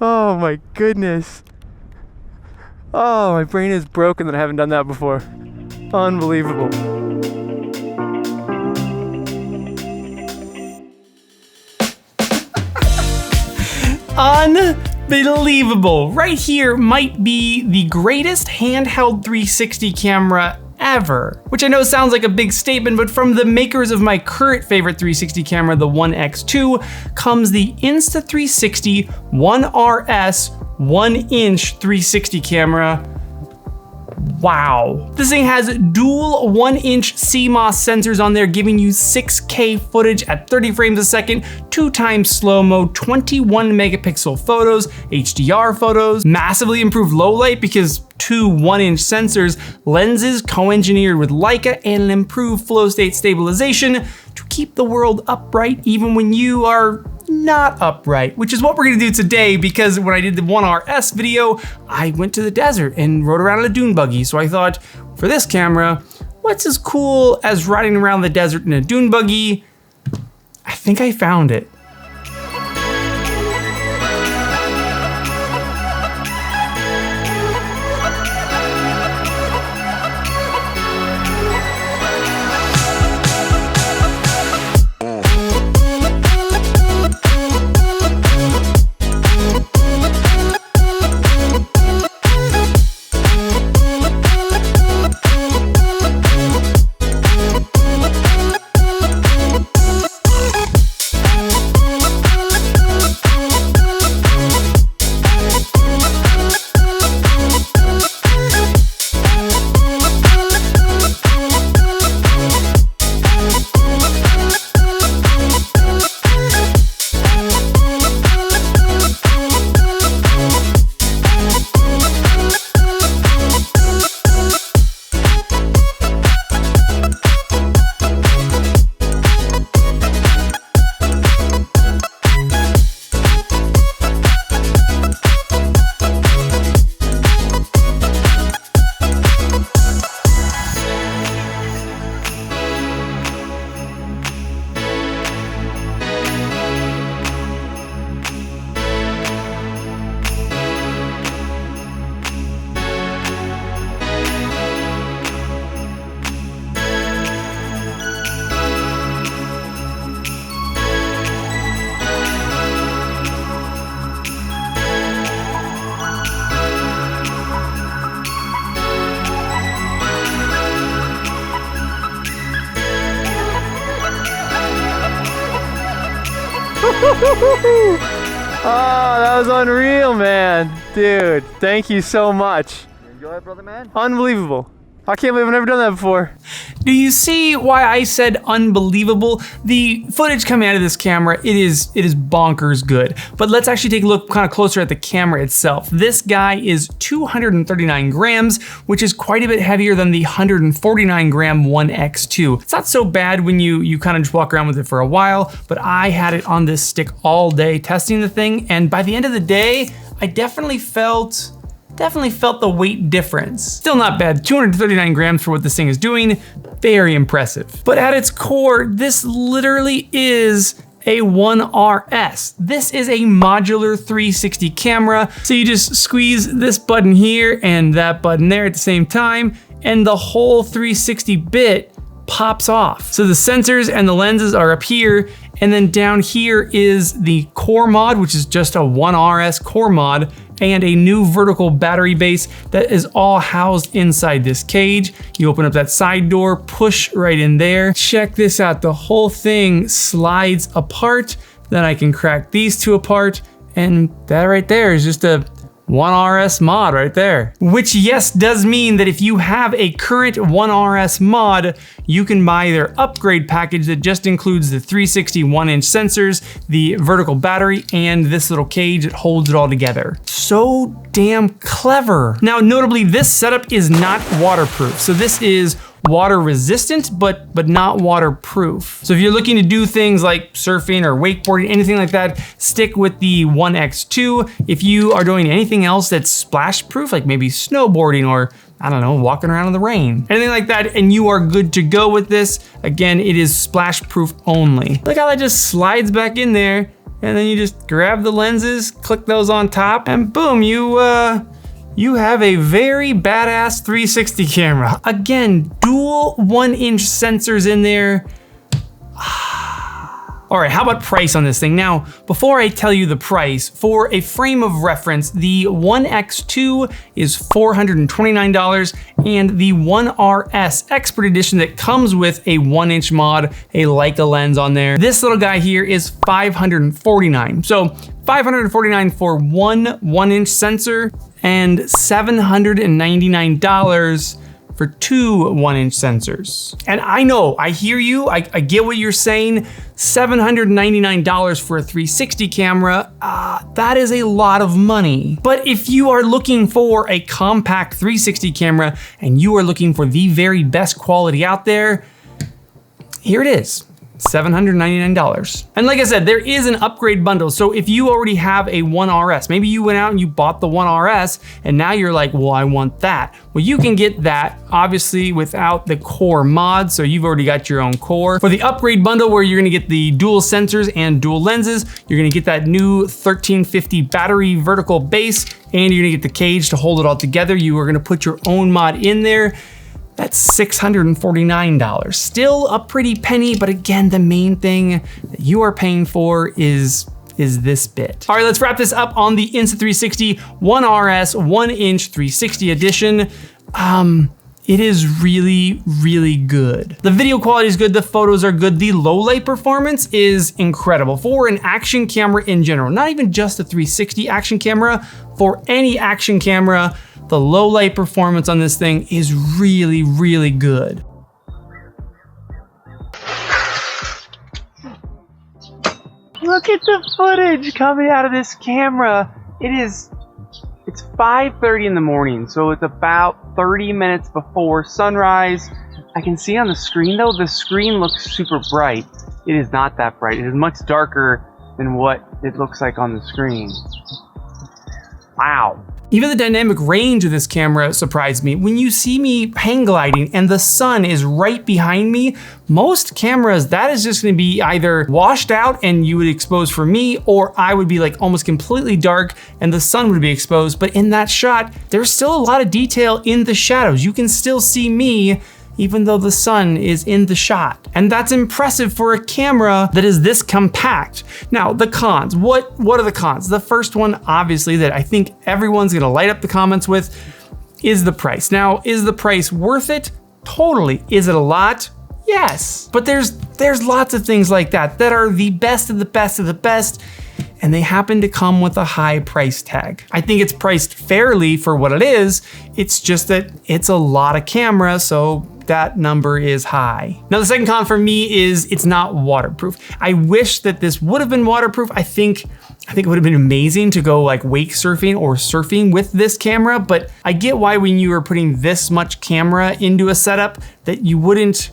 Oh my goodness. Oh, my brain is broken that I haven't done that before. Unbelievable. Unbelievable. Right here might be the greatest handheld 360 camera ever, which I know sounds like a big statement, but from the makers of my current favorite 360 camera, the One X2, comes the Insta360 1RS 1-inch 360 camera. Wow. This thing has dual 1-inch CMOS sensors on there, giving you 6K footage at 30 frames a second, 2x slow-mo, 21 megapixel photos, HDR photos, massively improved low light because 2 1-inch sensors, lenses co-engineered with Leica, and an improved flow state stabilization to keep the world upright even when you are not upright, which is what we're gonna do today, because when I did the 1RS video, I went to the desert and rode around in a dune buggy. So I thought, for this camera, what's as cool as riding around the desert in a dune buggy? I think I found it. Oh, that was unreal, man. Dude, thank you so much. Enjoy it, brother man? Unbelievable. I can't believe I've never done that before. Do you see why I said unbelievable? The footage coming out of this camera, it is bonkers good. But let's actually take a look kind of closer at the camera itself. This guy is 239 grams, which is quite a bit heavier than the 149 gram One X2. It's not so bad when you kind of just walk around with it for a while, but I had it on this stick all day testing the thing, and by the end of the day, I definitely felt the weight difference. Still not bad, 239 grams for what this thing is doing, very impressive. But at its core, this literally is a 1RS. This is a modular 360 camera. So you just squeeze this button here and that button there at the same time, and the whole 360 bit pops off. So the sensors and the lenses are up here, and then down here is the core mod, which is just a 1RS core mod, and a new vertical battery base that is all housed inside this cage. You open up that side door, push right in there. Check this out, the whole thing slides apart. Then I can crack these two apart, and that right there is just a 1RS mod right there. Which, yes, does mean that if you have a current 1RS mod, you can buy their upgrade package that just includes the 360 1-inch sensors, the vertical battery, and this little cage that holds it all together. So damn clever. Now, notably, this setup is not waterproof. So this is water resistant, but not waterproof. So if you're looking to do things like surfing or wakeboarding, anything like that, stick with the One X2. If you are doing anything else that's splash proof, like maybe snowboarding or, I don't know, walking around in the rain, anything like that, and you are good to go with this. Again, it is splash proof only. Look how that just slides back in there, and then you just grab the lenses, click those on top, and boom, you have a very badass 360 camera. Again, dual 1-inch sensors in there. All right, how about price on this thing? Now, before I tell you the price, for a frame of reference, the 1X2 is $429, and the 1RS Expert Edition that comes with a 1-inch mod, a Leica lens on there, this little guy here is $549. So $549 for one 1-inch sensor and $799 for two 1-inch sensors. And I know, I hear you, I get what you're saying. $799 for a 360 camera, that is a lot of money. But if you are looking for a compact 360 camera and you are looking for the very best quality out there, here it is. $799. And like I said, there is an upgrade bundle. So if you already have a 1RS, maybe you went out and you bought the 1RS and now you're like, well, I want that. Well, you can get that obviously without the core mod. So you've already got your own core. For the upgrade bundle where you're gonna get the dual sensors and dual lenses, you're gonna get that new 1350 battery vertical base, and you're gonna get the cage to hold it all together. You are gonna put your own mod in there. That's $649. Still a pretty penny, but again, the main thing that you are paying for is this bit. All right, let's wrap this up on the Insta360 1RS 1-inch 360 edition. It is really, really good. The video quality is good, the photos are good, the low light performance is incredible. For an action camera in general, not even just a 360 action camera, for any action camera, the low light performance on this thing is really, really good. Look at the footage coming out of this camera. It's 5:30 in the morning, so it's about 30 minutes before sunrise. I can see on the screen though, the screen looks super bright. It is not that bright. It is much darker than what it looks like on the screen. Wow. Even the dynamic range of this camera surprised me. When you see me hang gliding and the sun is right behind me, most cameras, that is just gonna be either washed out and you would expose for me, or I would be like almost completely dark and the sun would be exposed. But in that shot, there's still a lot of detail in the shadows. You can still see me even though the sun is in the shot. And that's impressive for a camera that is this compact. Now, the cons, what are the cons? The first one, obviously, that I think everyone's gonna light up the comments with is the price. Now, is the price worth it? Totally. Is it a lot? Yes. But there's lots of things like that are the best of the best of the best, and they happen to come with a high price tag. I think it's priced fairly for what it is. It's just that it's a lot of camera, so that number is high. Now, the second con for me is it's not waterproof. I wish that this would have been waterproof. I think it would have been amazing to go like wake surfing or surfing with this camera, but I get why when you are putting this much camera into a setup that you wouldn't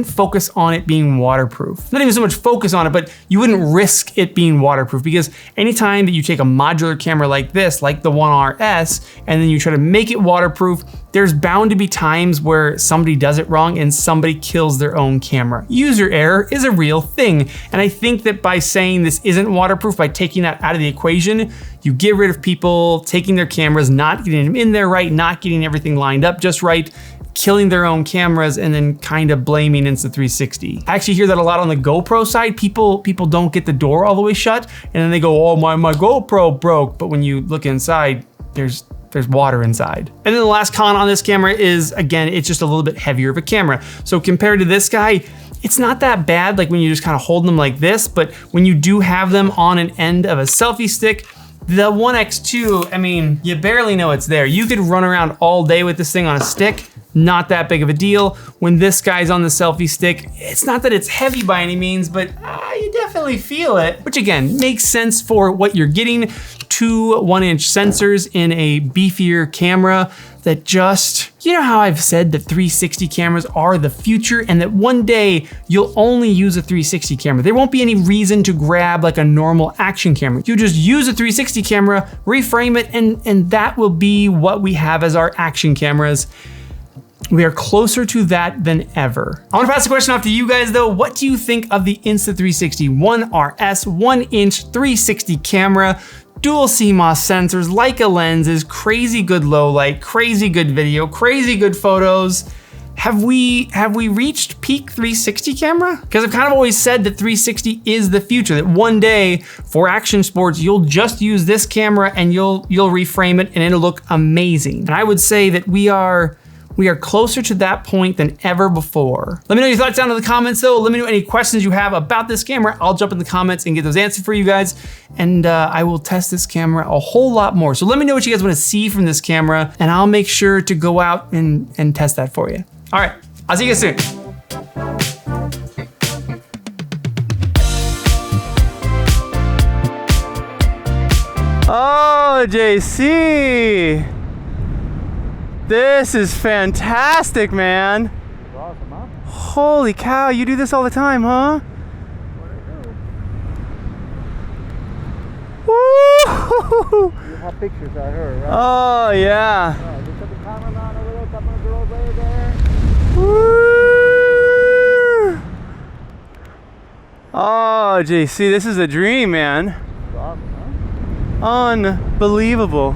focus on it being waterproof. Not even so much focus on it, but you wouldn't risk it being waterproof, because anytime that you take a modular camera like this, like the 1RS, and then you try to make it waterproof, there's bound to be times where somebody does it wrong and somebody kills their own camera. User error is a real thing. And I think that by saying this isn't waterproof, by taking that out of the equation, you get rid of people taking their cameras, not getting them in there right, not getting everything lined up just right, killing their own cameras, and then kind of blaming Insta360. I actually hear that a lot on the GoPro side. People don't get the door all the way shut, and then they go, oh, my GoPro broke. But when you look inside, there's water inside. And then the last con on this camera is, again, it's just a little bit heavier of a camera. So compared to this guy, it's not that bad, like when you just kind of hold them like this, but when you do have them on an end of a selfie stick, the 1X2, I mean, you barely know it's there. You could run around all day with this thing on a stick, not that big of a deal. When this guy's on the selfie stick, it's not that it's heavy by any means, but you definitely feel it, which again, makes sense for what you're getting. Two 1-inch sensors in a beefier camera that just, you know how I've said that 360 cameras are the future and that one day you'll only use a 360 camera. There won't be any reason to grab like a normal action camera. You just use a 360 camera, reframe it, and that will be what we have as our action cameras. We are closer to that than ever. I want to pass the question off to you guys though. What do you think of the Insta360 One RS 1-inch 360 camera? Dual CMOS sensors, Leica lenses, crazy good low light, crazy good video, crazy good photos. Have we reached peak 360 camera? Because I've kind of always said that 360 is the future, that one day for action sports, you'll just use this camera and you'll reframe it and it'll look amazing. And I would say that we are closer to that point than ever before. Let me know your thoughts down in the comments though. Let me know any questions you have about this camera. I'll jump in the comments and get those answered for you guys. And I will test this camera a whole lot more. So let me know what you guys wanna see from this camera and I'll make sure to go out and test that for you. All right, I'll see you guys soon. Oh, JC. This is fantastic, man. Awesome, huh? Holy cow, you do this all the time, huh? Woo! You have pictures of her, right? Oh, yeah. Just put the camera on a little, up on the road right there. Woo! Oh, JC, this is a dream, man. Awesome, huh? Unbelievable.